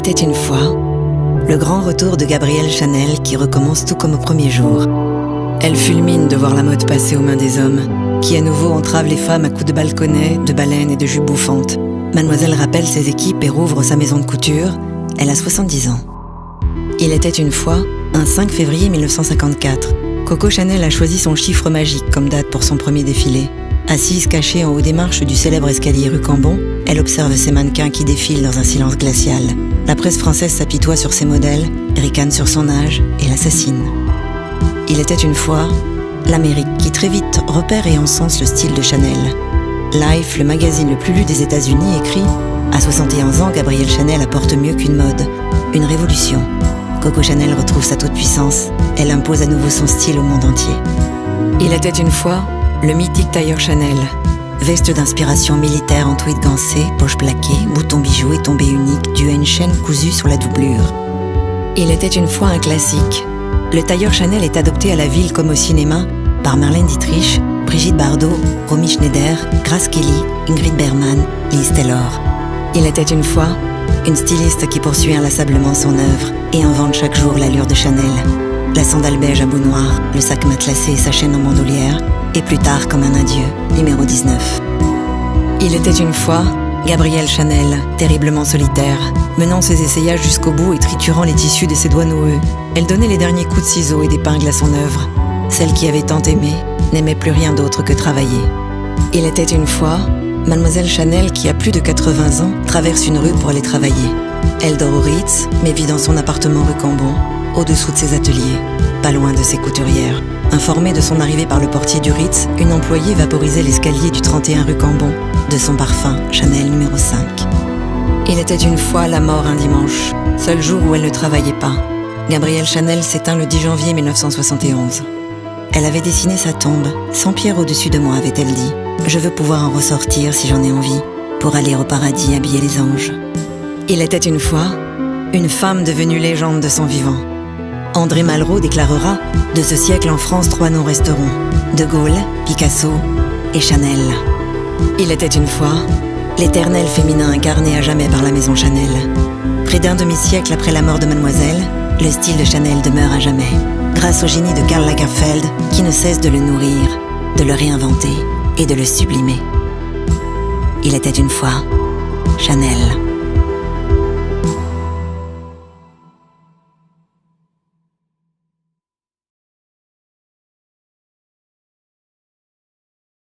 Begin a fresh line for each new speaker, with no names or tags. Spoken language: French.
était une fois, le grand retour de Gabrielle Chanel qui recommence tout comme au premier jour. Elle fulmine de voir la mode passer aux mains des hommes, qui à nouveau entravent les femmes à coups de balconnets, de baleines et de jupes bouffantes. Mademoiselle rappelle ses équipes et rouvre sa maison de couture. Elle a 70 ans. Il était une fois, un 5 février 1954. Coco Chanel a choisi son chiffre magique comme date pour son premier défilé. Assise cachée en haut des marches du célèbre escalier rue Cambon, elle observe ses mannequins qui défilent dans un silence glacial. La presse française s'apitoie sur ses modèles, ricane sur son âge et l'assassine. Il était une fois, l'Amérique qui très vite repère et encense le style de Chanel. Life, le magazine le plus lu des États-Unis, écrit « À 61 ans, Gabrielle Chanel apporte mieux qu'une mode, une révolution. Coco Chanel retrouve sa toute-puissance, elle impose à nouveau son style au monde entier. » Il était une fois, le mythique tailleur Chanel. Veste d'inspiration militaire en tweed gancé, poche plaquée, bouton bijou et tombée unique due à une chaîne cousue sur la doublure. Il était une fois un classique. Le tailleur Chanel est adopté à la ville comme au cinéma par Marlène Dietrich, Brigitte Bardot, Romy Schneider, Grace Kelly, Ingrid Bergman, Liz Taylor. Il était une fois une styliste qui poursuit inlassablement son œuvre et invente chaque jour l'allure de Chanel. La sandale beige à bout noir, le sac matelassé et sa chaîne en bandoulière, et plus tard comme un adieu, numéro 19. Il était une fois Gabrielle Chanel, terriblement solitaire, menant ses essayages jusqu'au bout et triturant les tissus de ses doigts noueux. Elle donnait les derniers coups de ciseaux et d'épingle à son œuvre. Celle qui avait tant aimé n'aimait plus rien d'autre que travailler. Il était une fois Mademoiselle Chanel qui, à plus de 80 ans, traverse une rue pour aller travailler. Elle dort au Ritz, mais vit dans son appartement rue Cambon, au-dessous de ses ateliers, pas loin de ses couturières. Informée de son arrivée par le portier du Ritz, une employée vaporisait l'escalier du 31 rue Cambon, de son parfum Chanel numéro 5. Il était une fois la mort un dimanche, seul jour où elle ne travaillait pas. Gabrielle Chanel s'éteint le 10 janvier 1971. Elle avait dessiné sa tombe, 100 pierres au-dessus de moi, avait-elle dit. Je veux pouvoir en ressortir si j'en ai envie, pour aller au paradis habiller les anges. Il était une fois une femme devenue légende de son vivant. André Malraux déclarera « De ce siècle en France, 3 noms resteront. De Gaulle, Picasso et Chanel. » Il était une fois l'éternel féminin incarné à jamais par la maison Chanel. Près d'un demi-siècle après la mort de Mademoiselle, le style de Chanel demeure à jamais, grâce au génie de Karl Lagerfeld qui ne cesse de le nourrir, de le réinventer et de le sublimer. Il était une fois Chanel.